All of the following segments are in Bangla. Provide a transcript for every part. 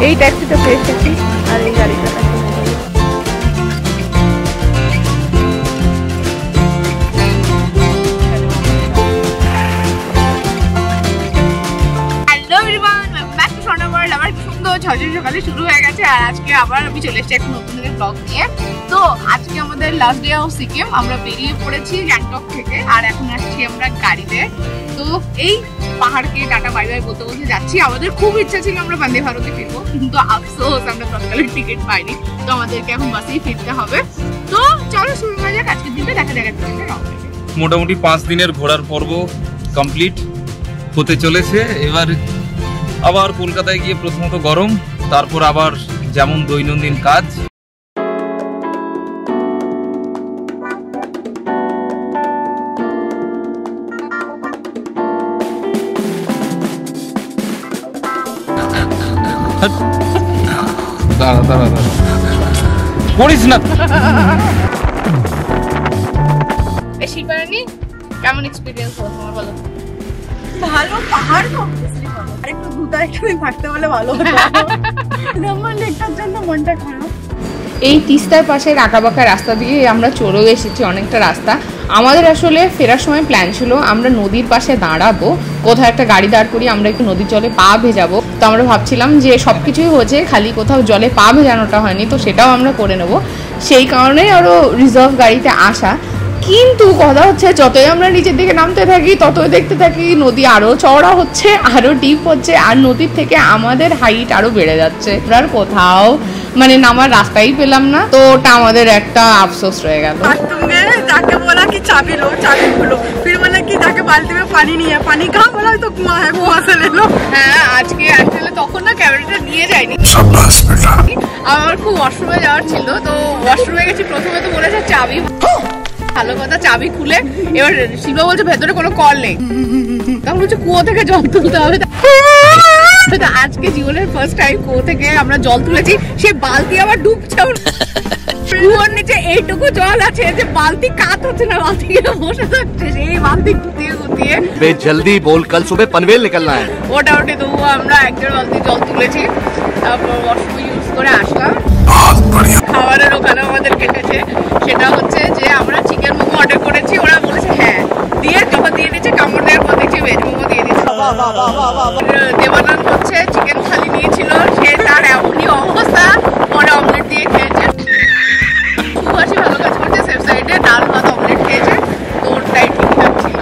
এই ট্যাক্সিটা পেয়ে এসেছি আর এই গাড়িটা সকালে শুরু হয়ে গেছে আর আজকে আবার আমি চলে এসেছি একটা নতুন দিনের ব্লগ নিয়ে। তো আজকে আমাদের লাস্ট ডে অফ সিকিম, আমরা বেরিয়ে পড়েছি গ্যাংটক থেকে আর এখন আসছি আমরা গাড়িতে। তো এই পাহাড়কে টাটা বাই বাই বলতে বলতে যাচ্ছি। আমাদের খুব ইচ্ছা ছিল আমরা বন্দে ভারতে ফিরবো, কিন্তু আফসোস আমরা তৎকালীন টিকিট পাইনি, তো আমাদেরকে এখন বাসেই ফিরতে হবে। তো চলো শুরু করা যাক আজকের দিনটা, দেখা যাক মোটামুটি 5 দিনের ঘোরার পর্ব কমপ্লিট হতে চলেছে। এবার আবার কলকাতায় গিয়ে প্রথমত গরম, তারপর আবার যেমন দৈনন্দিন কাজ। দাঁড়া দাঁড়া দাঁড়া করিস না। বেশি পারেনি, কেমন এক্সপেরিয়েন্স হলো তোমার বলো? ভালো, পাহাড় তো অবভিয়াসলি ভালো, আর একটু দুটা একদিন থাকতে বলে ভালো হতো। আমার লেকটার জন্য মনটা খারাপ। এই তিস্তার পাশে আঁকাবাঁকা রাস্তা দিয়ে আমরা চলেও এসেছি অনেকটা রাস্তা। আমাদের আসলে ফেরার সময় প্ল্যান ছিল আমরা নদীর পাশে দাঁড়াবো, কোথাও একটা গাড়ি দাঁড় করি, আমরা একটু নদীর জলে পা ভেজাবো। তো আমরা ভাবছিলাম যে সবকিছুই হয়েছে, খালি কোথাও জলে পা ভেজানোটা হয়নি, তো সেটাও আমরা করে নেব। সেই কারণে আরও রিজার্ভ গাড়িতে আসা। কিন্তু কথা হচ্ছে যতই আমরা নিচের দিকে নামতে থাকি ততই দেখতে থাকি নদী আরো চওড়া হচ্ছে, আরো ডিপ হচ্ছে, আর নদীর থেকে আমাদের হাইট আরো বেড়ে যাচ্ছে। আর কোথাও মানে নামার রাস্তাই পেলাম না, তো ওটা আমাদের একটা আফসোস রয়ে গেল। जाके बोला कि चाबी लो, चाबी खोलो, फिर बोला कि जाके बाल्टी में पानी नहीं है, पानी कहाँ बोला तो कुआं है, कुआं से ले लो। হ্যাঁ আজকে আসলে তখন না ক্যামেরাটা নিয়ে যায়নি, আমার খুব ওয়াশরুমে যাওয়ার ছিল, তো ওয়াশরুমে গেছি। প্রথমে তো বলেছে চাবি, ভালো কথা, চাবি খুলে এবার শিবা বলছে ভেতরে কোনো কল নেই, তখন বলছে কুয়ো থেকে জল তুলতে হবে। আজকে জীবনের ফার্স্ট টাইম কুয়ো থেকে আমরা জল তুলেছি, সে বালতি আবার ডুবছেও না, কুয়োর নিচে এইটুকু জল আছে যে বালতি কাত হচ্ছে না, বালতি বসে থাকছে, সেই বালতি গুতিয়ে গুতিয়ে জলদি বল, কাল সুবে পনভেল নিকলনা হ্যায়। ওটাউটি তবুও আমরা 1.5 বালতি জল তুলেছি, তারপর ওয়াশরুম ইউজ করে আসলাম। খাবারের ওখানে আমাদের কেটেছে, সেটা হচ্ছে যে আমরা চিকেন মোমো অর্ডার করেছি, ওরা বলেছে হ্যাঁ দিয়ে, যখন দিয়ে দিচ্ছে কামড় দেওয়ার পর দেখছি ভেজ মোমো দিয়ে দিচ্ছে। দেবানন্দ হচ্ছে চিকেন থালি নিয়েছিল, সে তার এমনই অবস্থা, পরে অমলেট দিয়ে খেয়েছে। সুভাষী ভালো কাজ করছে, সেফ সাইডে ডাল ভাত অমলেট খেয়েছে, তো ওটাই ঠিকঠাক ছিল।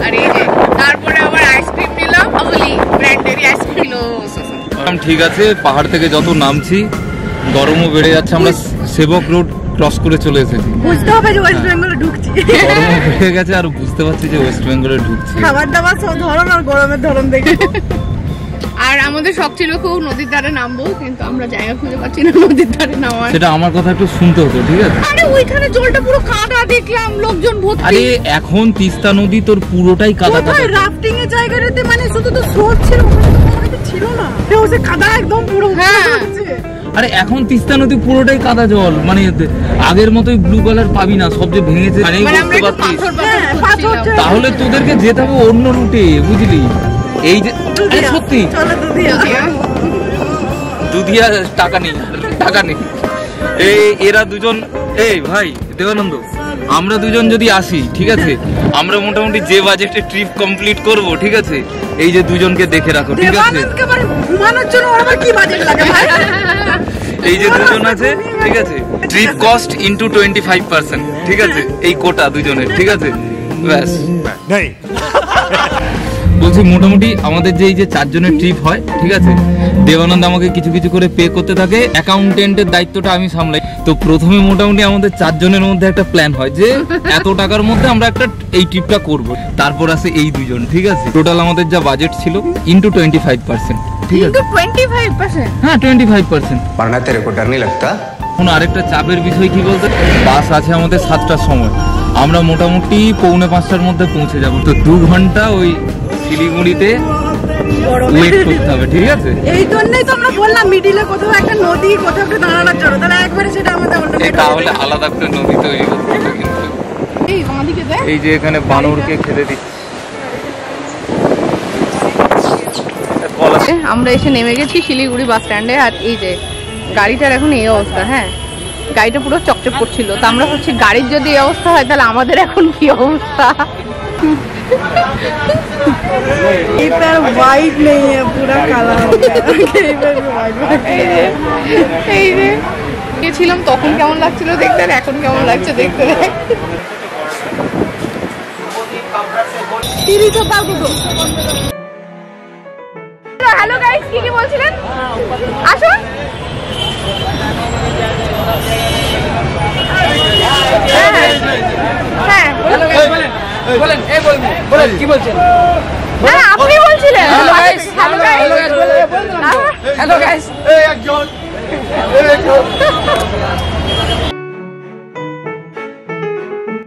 আর এই যে তারপরে আবার আইসক্রিম নিলাম, আমুলি ব্র্যান্ডেরই আইসক্রিম। ঠিক আছে, পাহাড় থেকে যত নামছি গরমও বেড়ে যাচ্ছে, আমরা সেবক রোড ক্রস করে চলে এসেছি। বুঝতে হবে যে ওয়েস্ট বেঙ্গলে ঢুকছি, গরমও বেড়ে গেছে আর বুঝতে পারছি যে ওয়েস্ট বেঙ্গলে ঢুকছি। খাবার দাবার সব ধরন আর গরমের ধরন দেখে। আর আমাদের শখ ছিল খুব নদীর ধারে নামবো, কিন্তু আমরা জায়গা খুঁজে পাচ্ছি না নদীর ধারে নামার। সেটা আমার কথা একটু শুনতে হতো, ঠিক আছে? আরে ওইখানে জলটা পুরো কাদা, দেখলাম লোকজন ভর্তি। আরে এখন তিস্তা নদী তোর পুরোটাই কাদা কাদা। রাফটিং এর জায়গাটাতে মানে শুধু তো স্রোত ছিল, ওখানে তো কোনো কিছু ছিল না, ওই কাদা একদম পুরো। হ্যাঁ আরে এখন তিস্তা নদী পুরোটাই কাদা জল, মানে আগের মতোই ব্লু কালার পাবি না, সব যে ভেঙেছে। তাহলে তোদেরকে যেতে হবে অন্য রুটে, বুঝলি? এই যে সত্যি দুধিয়া টাকা নেই, টাকা নেই। এরা দুজন, এই ভাই দেবানন্দ, আমরা দুজন যদি আসি, ঠিক আছে, আমরা মোটামুটি যে বাজেটে ট্রিপ কমপ্লিট করব, ঠিক আছে, এই যে দুজনকে দেখে রাখো, ঠিক আছে? এই যে দুজন আছে, ঠিক আছে, ট্রিপ কস্ট ইন্টু 25%, ঠিক আছে, এই কোটা দুজনের, ঠিক আছে, ব্যাস। বলছি মোটামুটি আমাদের যে এই যে 4 জনের ট্রিপ হয়, ঠিক আছে, দেবানন্দ আমাকে কিছু কিছু করে পে করতে থাকে, অ্যাকাউন্টেন্টের দায়িত্বটা আমি সামলাই। তো প্রথমে মোটামুটি আমাদের 4 জনের মধ্যে একটা প্ল্যান হয় যে এত টাকার মধ্যে আমরা একটা এই ট্রিপটা করব। তারপর আসে এই দুজন, ঠিক আছে, টোটাল আমাদের যা বাজেট ছিল ইন্টু 25%, ঠিক আছে? 25%? হ্যাঁ 25%। पढ़ना तेरे को डर नहीं लगता? এখন আরেকটা চাপের বিষয় কি বলতে, বাস আছে আমাদের 7টার সময়, আমরা মোটামুটি 4:45টার মধ্যে পৌঁছে যাব, তো 2 ঘন্টা ওই শিলিগুড়িতে ওয়েট করতে হবে, ঠিক আছে? এই জন্যই তো আমরা বললাম মিডিলে কোথাও একটা নদী, কোথাও একটা দাঁড়ানোর জন্য, তাহলে একবারে সেটা আমাদের তাহলে আলাদা একটা নদী তৈরি করতে হবে। কিন্তু এই যে এখানে বানরকে খেতে দিচ্ছে, কলা আমরা এসে নেমে গেছি শিলিগুড়ি বাস স্ট্যান্ডে। আর এই যে গাড়িটার এখন এই অবস্থা, হ্যাঁ গাড়িটা পুরো চকচক করছিল। তো আমরা ভাবছি গাড়ির যদি এই অবস্থা হয় তাহলে আমাদের এখন কি অবস্থা। इधर वाइट नहीं है, पूरा काला हो गया। এই যে গেছিলাম তখন কেমন লাগছিল দেখতে আর এখন কেমন লাগছে দেখতে। হ্যালো গাইস, কি কি বলছিলেন? আসুন। হ্যাঁ বলেন বলেন কি বলছেন? হ্যাঁ আপনি বলছিলেন। Hello guys, hello guys.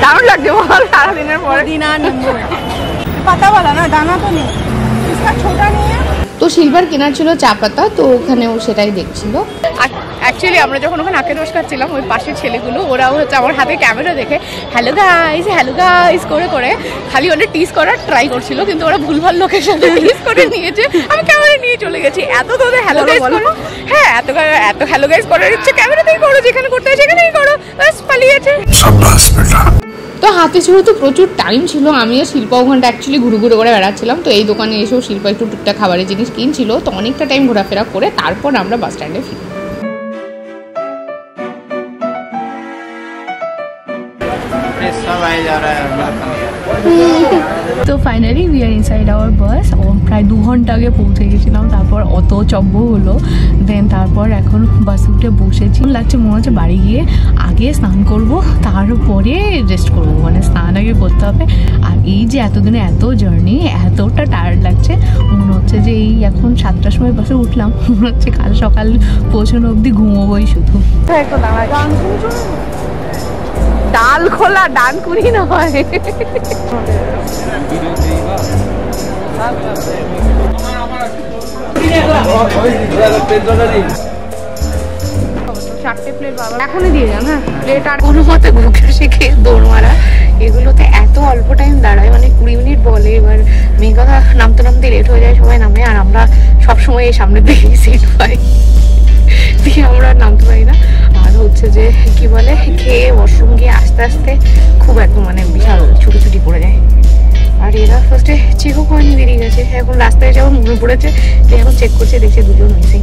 দারুণ লাগছে বল সারাদিনের পরে। दिना नींबू पता वाला ना, दाना तो नहीं, इसका छोटा नहीं है। তো সিলভার কেনার ছিল চা পাতা, তো ওখানেও সেটাই দেখছিল। অ্যাকচুয়ালি আমরা যখন ওখানে আখের রস খাচ্ছিলাম ওই পাশের ছেলেগুলো ওরাও হচ্ছে আমার হাতে ক্যামেরা দেখে হ্যালো গাইস করে করে খালি ওদের টিজ করার ট্রাই করছিল, কিন্তু ওরা ভুলভাল লোকের সাথে টিজ করে নিয়েছে। আমি ক্যামেরা নিয়ে চলে গেছি। এত তোদের হ্যালো গাইস করো, হ্যাঁ এত হ্যালো গাইস করার ইচ্ছে ক্যামেরাতেই করো, যেখানে করতে হয় সেখানেই করো, বাস পালিয়েছে। शाबाश बेटा। তো হাতে যেহেতু প্রচুর টাইম ছিল, আমিও শিল্পা ওখানটা অ্যাকচুয়ালি ঘুরে ঘুরে করে বেড়াচ্ছিলাম। তো এই দোকানে এসেও শিল্পা একটু টুকটাক খাবারের জিনিস কিনছিল। তো অনেকটা টাইম ঘোরাফেরা করে তারপর আমরা বাস স্ট্যান্ডে ফিরি। তো finally we are inside our bus. প্রায় 2 ঘন্টা আগে পৌঁছে গেছিলাম, তারপর অত চব্য হলো। দেন তারপর এখন বাসে উঠে বসেছি। লাগছে মনে হচ্ছে বাড়ি গিয়ে আগে স্নান করব, তারপরে রেস্ট করবো, মানে স্নান আগে করতে হবে। আর এই যে এতদিনে এত জার্নি, এতটা টায়ার্ড লাগছে, মনে হচ্ছে যে এই এখন 7টার সময় বাসে উঠলাম, মনে হচ্ছে কাল সকাল পৌঁছানো অবধি ঘুমোবোই শুধু। তো একটু ডাল খোলা ডানকুনি নয়। চারটে প্লেট বাবা এখনই দিয়ে যান। হ্যাঁ প্লেট আর কোনো মতে ঘুরে শিখে দৌড় মারা, এগুলোতে এত অল্প টাইম দাঁড়ায়, মানে 20 মিনিট বলে। এবার মেন কথা নামতে নামতে লেট হয়ে যায়, সবাই নামে আর আমরা সবসময় এই সামনের দিকেই সিট পাই, দিয়ে আমরা নামতে পারি না। আর হচ্ছে যে কি বলে খেয়ে ওয়াশরুম গিয়ে আস্তে আস্তে খুব একদম মানে বিশাল ছুটি পড়ে যায়। আর এরা ফার্স্টে চেকও করেনি, বেরিয়ে গেছে। এখন রাস্তায় যাওয়ার মনে পড়েছে, তো এখন চেক করছে, দেখছে দুজন মিসিং।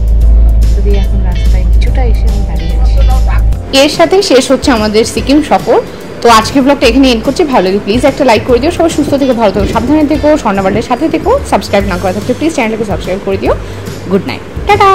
যদি এখন রাস্তায় কিছুটা এসে আমি দাঁড়িয়ে আছি। এর সাথে শেষ হচ্ছে আমাদের সিকিম সফর। তো আজকের ব্লগটা এখানে এন্ড করছি। ভালো লাগে প্লিজ একটা লাইক করে দিও। সবাই সুস্থ থেকো, ভালো থেকো, সাবধানে থেকো, স্বর্ণাবাড়ির সাথে থেকো। সাবস্ক্রাইব না করা থাকলে প্লিজ চ্যানেলটাকে সাবস্ক্রাইব করে দিও। Good night, tata.